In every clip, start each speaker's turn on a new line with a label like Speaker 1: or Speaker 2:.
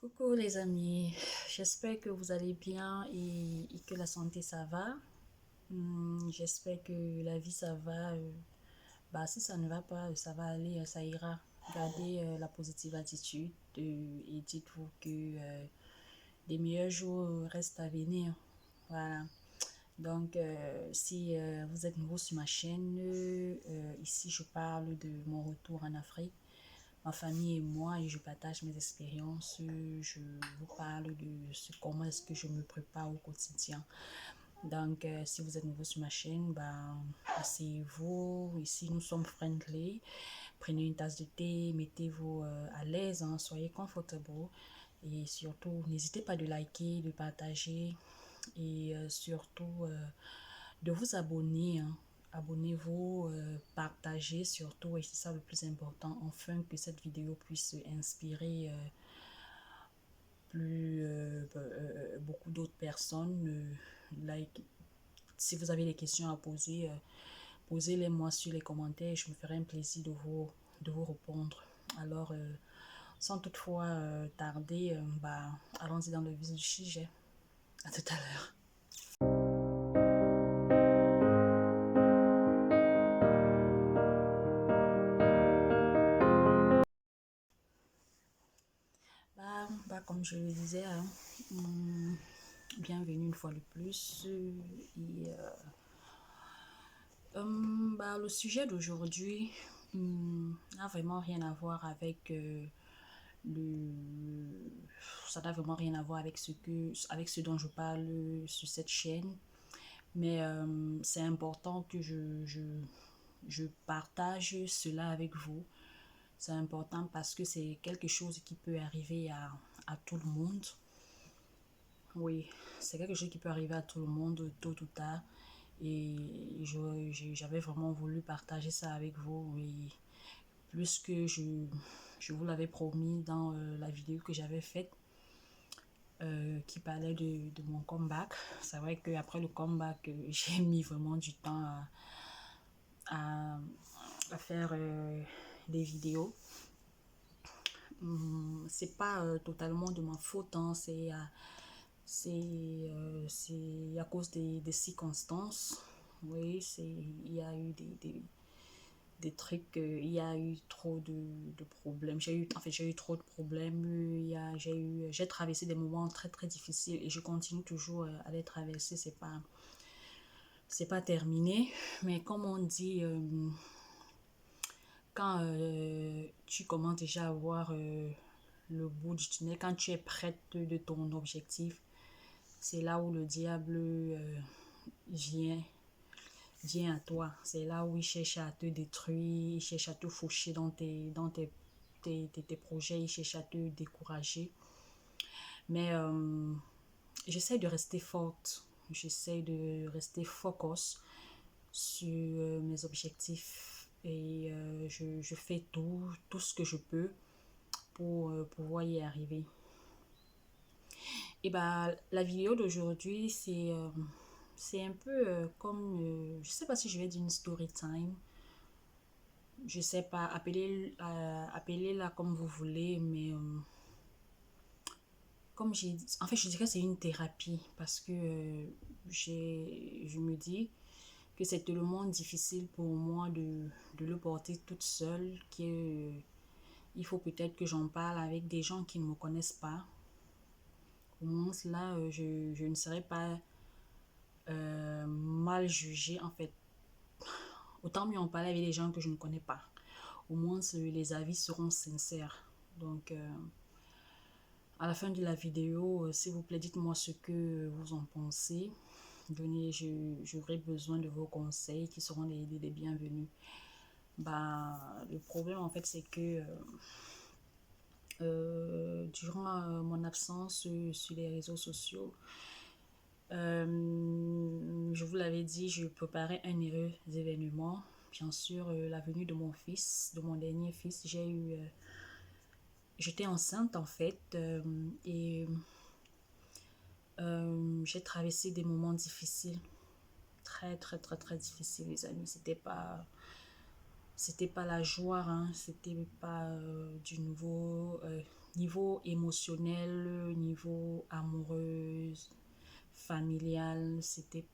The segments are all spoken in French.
Speaker 1: Coucou les amis, j'espère que vous allez bien et que la santé ça va. J'espère que la vie ça va. Si ça ne va pas, ça va aller, ça ira. Gardez la positive attitude et dites-vous que les meilleurs jours restent à venir. Voilà. Donc, si vous êtes nouveau sur ma chaîne, ici je parle de mon retour en Afrique, ma famille et moi, et je partage mes expériences. Je vous parle de comment est-ce que je me prépare au quotidien. Donc, si vous êtes nouveau sur ma chaîne, asseyez-vous. Ici, nous sommes friendly. Prenez une tasse de thé, mettez-vous à l'aise, hein, soyez confortable. Et surtout, n'hésitez pas de liker, de partager et surtout de vous abonner, hein. Abonnez-vous, partagez surtout, et c'est ça le plus important, afin que cette vidéo puisse inspirer beaucoup d'autres personnes. Like, si vous avez des questions à poser, posez-les moi sur les commentaires, je me ferai un plaisir de vous répondre. Alors, sans toutefois tarder, allons-y dans le vif du sujet. À tout à l'heure. Comme je le disais, hein, bienvenue une fois de plus. Le sujet d'aujourd'hui n'a vraiment rien à voir avec le. Ça n'a vraiment rien à voir avec avec ce dont je parle sur cette chaîne. Mais c'est important que je partage cela avec vous. C'est important parce que c'est quelque chose qui peut arriver à tout le monde. Oui, c'est quelque chose qui peut arriver à tout le monde tôt ou tard. Et j'avais vraiment voulu partager ça avec vous. Et plus que je vous l'avais promis dans la vidéo que j'avais faite, qui parlait de mon comeback. C'est vrai qu'après le comeback, j'ai mis vraiment du temps à, à faire des vidéos. C'est pas totalement de ma faute, hein, c'est à cause des circonstances. Oui, il y a eu des trucs, il y a eu trop de problèmes. J'ai eu trop de problèmes. J'ai traversé des moments très très difficiles et je continue toujours à les traverser. C'est pas terminé, mais comme on dit, quand tu commences déjà à voir le bout du tunnel, quand tu es prête de ton objectif, c'est là où le diable vient, vient à toi. C'est là où il cherche à te détruire, il cherche à te faucher tes projets, il cherche à te décourager. Mais j'essaie de rester forte, j'essaie de rester focus sur mes objectifs et je fais tout ce que je peux pour pouvoir y arriver. Et la vidéo d'aujourd'hui, c'est un peu comme, je sais pas si je vais dire une story time. Je sais pas, appelez-la comme vous voulez, mais comme j'ai dit, en fait, je dirais que c'est une thérapie parce que je me dis que c'est tellement difficile pour moi de le porter toute seule il faut peut-être que j'en parle avec des gens qui ne me connaissent pas. Au moins, là, je ne serais pas mal jugée, en fait. Autant mieux en parler avec des gens que je ne connais pas. Au moins, les avis seront sincères. Donc, à la fin de la vidéo, s'il vous plaît, dites-moi ce que vous en pensez. J'aurai besoin de vos conseils qui seront les bienvenus. Le problème, en fait, c'est que durant mon absence sur les réseaux sociaux, je vous l'avais dit, je préparais un heureux événement. Bien sûr, la venue de mon fils, de mon dernier fils, j'étais enceinte en fait, et j'ai traversé des moments difficiles, très très très très difficiles, les amis. C'était pas la joie, hein, c'était pas du nouveau, niveau émotionnel, niveau amoureux, familial, c'était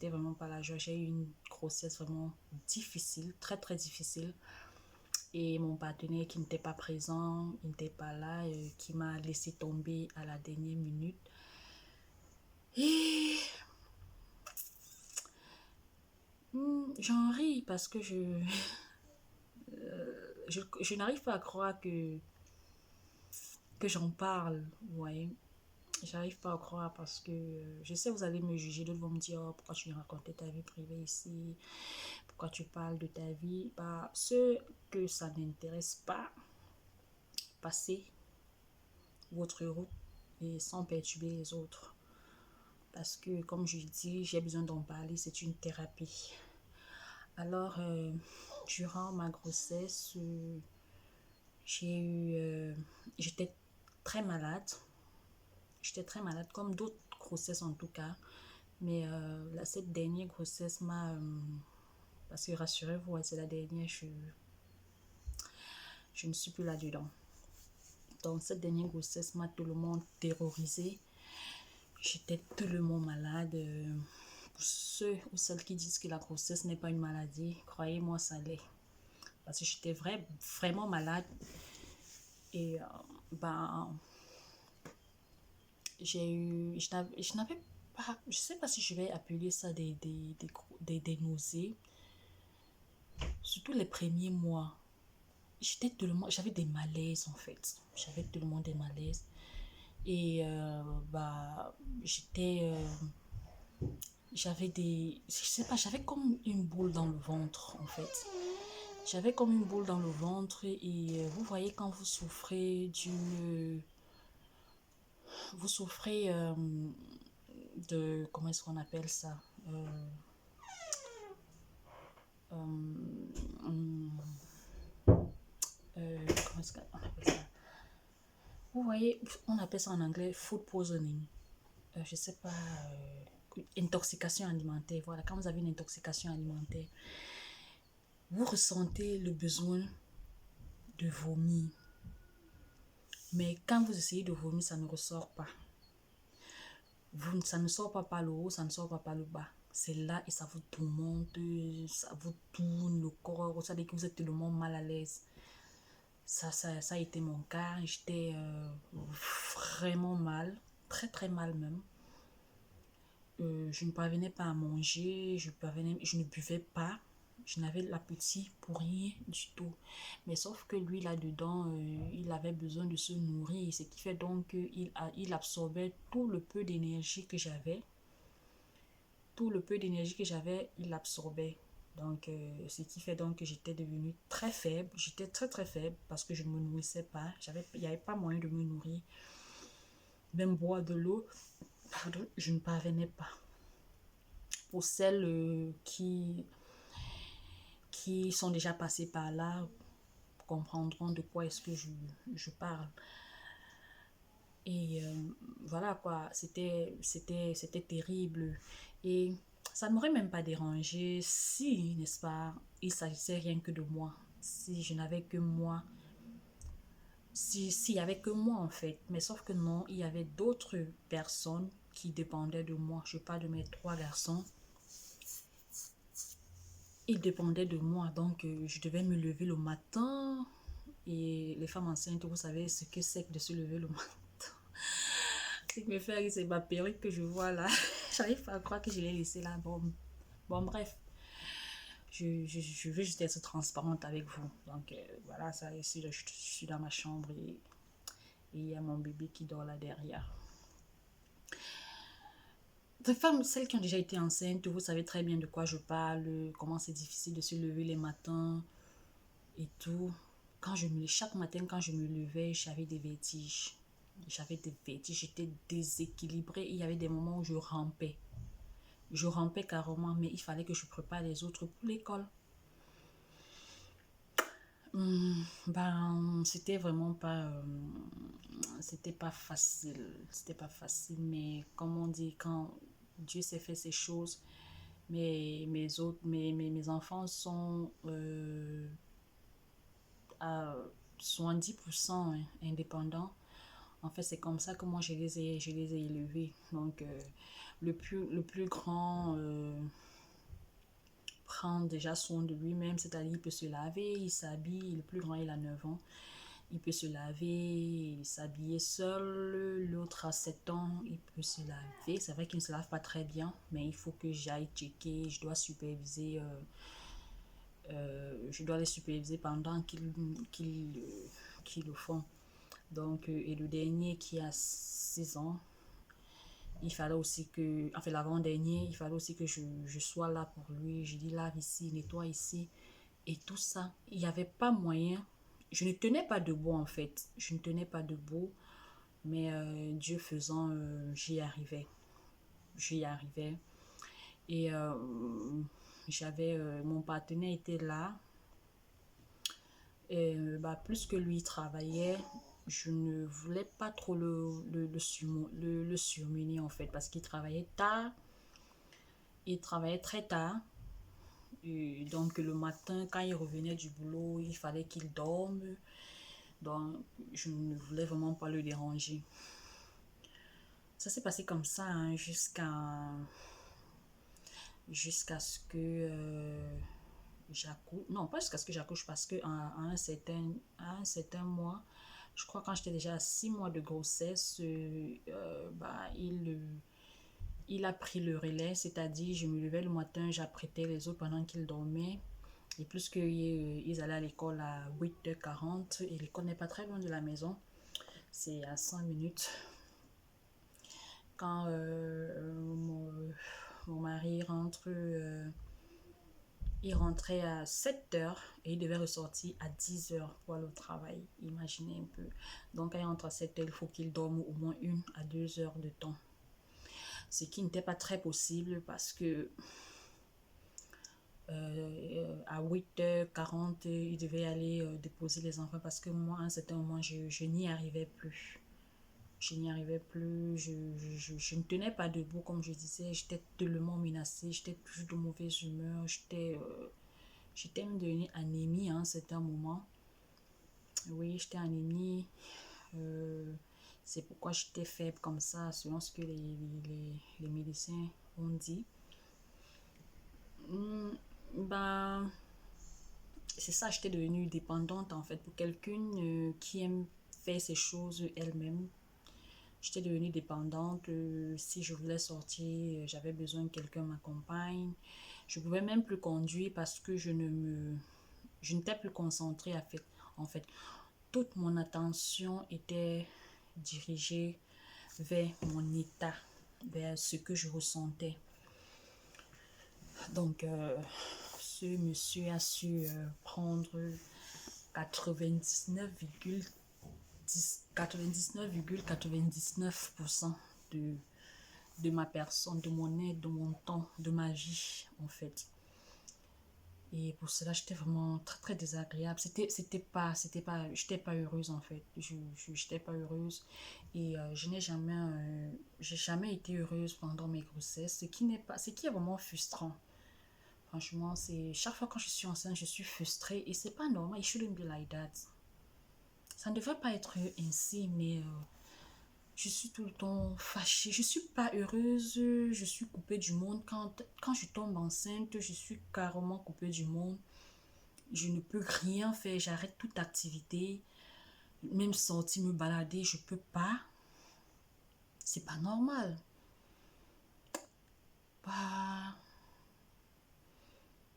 Speaker 1: vraiment pas la joie. J'ai eu une grossesse vraiment difficile, très très difficile. Et mon partenaire qui n'était pas présent, il n'était pas là, qui m'a laissé tomber à la dernière minute. Et j'en ris parce que je n'arrive pas à croire que j'en parle. Ouais. J'arrive pas à croire parce que je sais vous allez me juger, d'autres vont me dire oh, pourquoi tu racontais ta vie privée ici, pourquoi tu parles de ta vie. Bah, ceux que ça n'intéresse pas, passez votre route et sans perturber les autres. Parce que comme je dis, j'ai besoin d'en parler, c'est une thérapie. Alors, durant ma grossesse, j'étais très malade. J'étais très malade, comme d'autres grossesses en tout cas. Mais cette dernière grossesse m'a... parce que rassurez-vous, ouais, c'est la dernière, je ne suis plus là-dedans. Donc cette dernière grossesse m'a tellement terrorisée. J'étais tellement malade. Pour ceux ou celles qui disent que la grossesse n'est pas une maladie, croyez-moi, ça l'est. Parce que j'étais vraiment malade. Et ben, je n'avais pas, je sais pas si je vais appeler ça des nausées. Surtout les premiers mois. J'avais des malaises en fait. J'avais tellement des malaises. Et bah, je sais pas, j'avais comme une boule dans le ventre en fait. J'avais comme une boule dans le ventre et vous voyez quand vous souffrez de, comment est-ce qu'on appelle ça? Comment est-ce qu'on appelle ça? Vous voyez, on appelle ça en anglais food poisoning. Je sais pas, intoxication alimentaire. Voilà, quand vous avez une intoxication alimentaire, vous ressentez le besoin de vomir. Mais quand vous essayez de vomir, ça ne ressort pas. Ça ne sort pas par le haut, ça ne sort pas par le bas. C'est là et ça vous tourmente, ça vous tourne le corps, ça dit que vous êtes tellement mal à l'aise. Ça a été mon cas. J'étais vraiment mal, très très mal même. Je ne parvenais pas à manger, je ne buvais pas, je n'avais l'appétit pour rien du tout. Mais sauf que lui là-dedans, il avait besoin de se nourrir, ce qui fait donc qu'il absorbait tout le peu d'énergie que j'avais. Tout le peu d'énergie que j'avais, il l'absorbait. Donc, ce qui fait donc que j'étais devenue très faible. J'étais très très faible parce que je ne me nourrissais pas. Il n'y avait pas moyen de me nourrir. Même boire de l'eau, pardon, je ne parvenais pas. Pour celles qui sont déjà passées par là, comprendront de quoi est-ce que je parle. Et voilà quoi, c'était terrible. Et ça ne m'aurait même pas dérangé si, n'est-ce pas, il s'agissait rien que de moi. Si je n'avais que moi. S'il y avait que moi en fait. Mais sauf que non, il y avait d'autres personnes qui dépendaient de moi. Je parle de mes 3 garçons. Ils dépendaient de moi. Donc je devais me lever le matin. Et les femmes enceintes, vous savez ce que c'est que de se lever le matin. Ce qui me fait rire, c'est ma perruque que je vois là. J'arrive pas à croire que je l'ai laissée là. Bon bref. Je veux juste être transparente avec vous. Donc voilà, ça ici, je suis dans ma chambre et il y a mon bébé qui dort là derrière. Les femmes, celles qui ont déjà été enceintes, vous savez très bien de quoi je parle, comment c'est difficile de se lever les matins et tout. Chaque matin, quand je me levais, j'avais des vertiges. J'étais déséquilibrée. Il y avait des moments où je rampais. Je rampais carrément, mais il fallait que je prépare les autres pour l'école. C'était vraiment pas c'était pas facile, mais comme on dit, quand Dieu s'est fait ces choses, mes enfants sont 70% indépendants. En fait, c'est comme ça que moi, je les ai élevés. Donc, le plus grand prend déjà soin de lui-même, c'est-à-dire il peut se laver, il s'habille. Le plus grand, il a 9 ans. Il peut se laver, s'habiller seul. L'autre a 7 ans, il peut se laver. C'est vrai qu'il ne se lave pas très bien, mais il faut que j'aille checker. Je dois superviser. Je dois les superviser pendant qu'ils le font. Donc, et le dernier qui a 6 ans, il fallait aussi que, enfin l'avant-dernier, il fallait aussi que je sois là pour lui. Je dis lave ici, nettoie ici et tout ça. Il n'y avait pas moyen. Je ne tenais pas debout en fait. Je ne tenais pas debout, mais Dieu faisant, j'y arrivais. J'y arrivais. Et mon partenaire était là. Et bah, plus que lui travaillait, je ne voulais pas trop le surmener en fait, parce qu'il travaillait tard, il travaillait très tard. Et donc le matin, quand il revenait du boulot, il fallait qu'il dorme. Donc je ne voulais vraiment pas le déranger. Ça s'est passé comme ça hein, jusqu'à ce que j'accouche. Non, pas jusqu'à ce que j'accouche, parce que à un certain mois, je crois quand j'étais déjà à 6 mois de grossesse, bah, il a pris le relais, c'est-à-dire je me levais le matin, j'apprêtais les autres pendant qu'ils dormaient. Et plus qu'ils allaient à l'école à 8h40, et l'école n'est pas très loin de la maison, c'est à 5 minutes. Quand mon mari rentre, il rentrait à 7h et il devait ressortir à 10h pour aller au travail. Imaginez un peu. Donc, quand il rentre à 7h, il faut qu'il dorme au moins 1 à 2 heures de temps. Ce qui n'était pas très possible parce que à 8h40, il devait aller déposer les enfants, parce que moi, à un certain moment, je n'y arrivais plus. Je n'y arrivais plus, je ne tenais pas debout, comme je disais, j'étais tellement menacée, j'étais plus de mauvaise humeur, j'étais même devenue anémie à un certain moment. Oui, j'étais anémie. Euh, c'est pourquoi j'étais faible comme ça, selon ce que les médecins ont dit. Bah, c'est ça, j'étais devenue dépendante en fait pour quelqu'un qui aime faire ses choses elle-même. J'étais devenue dépendante. Si je voulais sortir, j'avais besoin que quelqu'un m'accompagne. Je pouvais même plus conduire parce que je n'étais plus concentrée en fait. Toute mon attention était dirigée vers mon état, vers ce que je ressentais. Donc, ce monsieur a su prendre 99,99% de ma personne, de mon aide, de mon temps, de ma vie, en fait. Et pour cela, j'étais vraiment très, très désagréable. J'étais pas heureuse, en fait. J'étais pas heureuse. Et j'ai jamais été heureuse pendant mes grossesses, ce qui est vraiment frustrant. Franchement, c'est chaque fois quand je suis enceinte, je suis frustrée et c'est pas normal. It shouldn't be like that. Ça ne devrait pas être ainsi, mais je suis tout le temps fâchée. Je suis pas heureuse. Je suis coupée du monde. Quand je tombe enceinte, je suis carrément coupée du monde. Je ne peux rien faire. J'arrête toute activité. Même sortir me balader, je peux pas. C'est pas normal. Bah,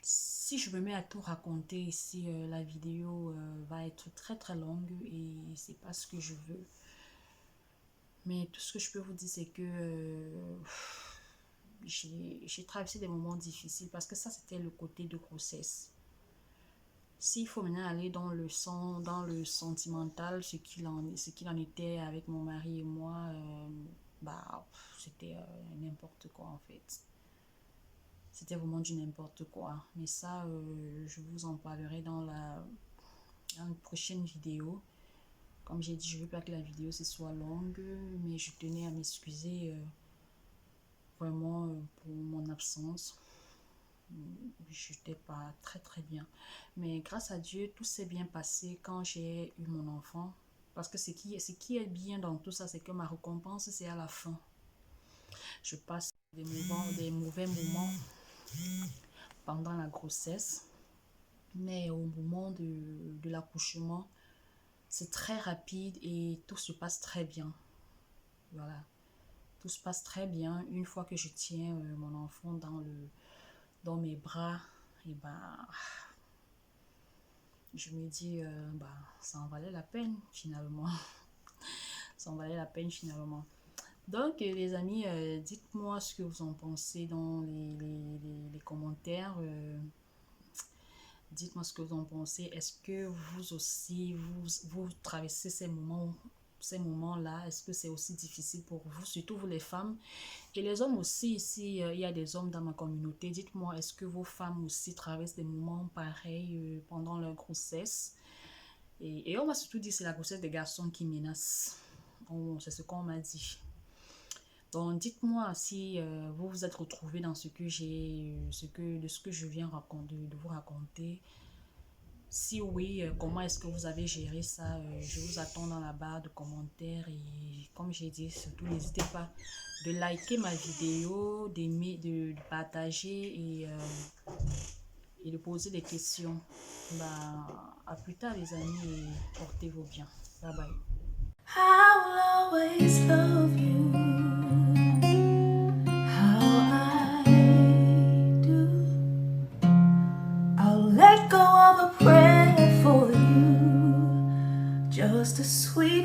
Speaker 1: si je me mets à tout raconter ici, la vidéo va être très très longue et c'est pas ce que je veux. Mais tout ce que je peux vous dire, c'est que j'ai traversé des moments difficiles, parce que ça, c'était le côté de grossesse. S'il faut maintenant aller dans le sentimental, ce qu'il en était avec mon mari et moi, bah, c'était n'importe quoi en fait. C'était vraiment du n'importe quoi. Mais ça, je vous en parlerai dans une prochaine vidéo. Comme j'ai dit, je ne veux pas que la vidéo soit longue, mais je tenais à m'excuser vraiment pour mon absence. Je n'étais pas très très bien. Mais grâce à Dieu, tout s'est bien passé quand j'ai eu mon enfant. Parce que ce qui est bien dans tout ça, c'est que ma récompense, c'est à la fin. Je passe des mauvais moments pendant la grossesse. Mais au moment de l'accouchement, c'est très rapide et tout se passe très bien. Voilà. Tout se passe très bien. Une fois que je tiens mon enfant dans mes bras, et bah, je me dis, bah, ça en valait la peine finalement. Ça en valait la peine finalement. Donc, les amis, dites-moi ce que vous en pensez dans les commentaires. Dites-moi ce que vous en pensez. Est-ce que vous aussi, vous traversez ces moments-là? Est-ce que c'est aussi difficile pour vous, surtout vous les femmes? Et les hommes aussi, ici, il y a des hommes dans ma communauté. Dites-moi, est-ce que vos femmes aussi traversent des moments pareils pendant leur grossesse? Et on m'a surtout dit que c'est la grossesse des garçons qui menace. C'est ce qu'on m'a dit. Donc, dites-moi si vous vous êtes retrouvés dans de ce que je viens de vous raconter. Si oui, comment est-ce que vous avez géré ça? Je vous attends dans la barre de commentaires et comme j'ai dit, surtout n'hésitez pas de liker ma vidéo, d'aimer, de partager et de poser des questions. Bah, à plus tard les amis et portez-vous bien. Bye bye. I will always love you how I do. I'll let go of a prayer for you, just a sweet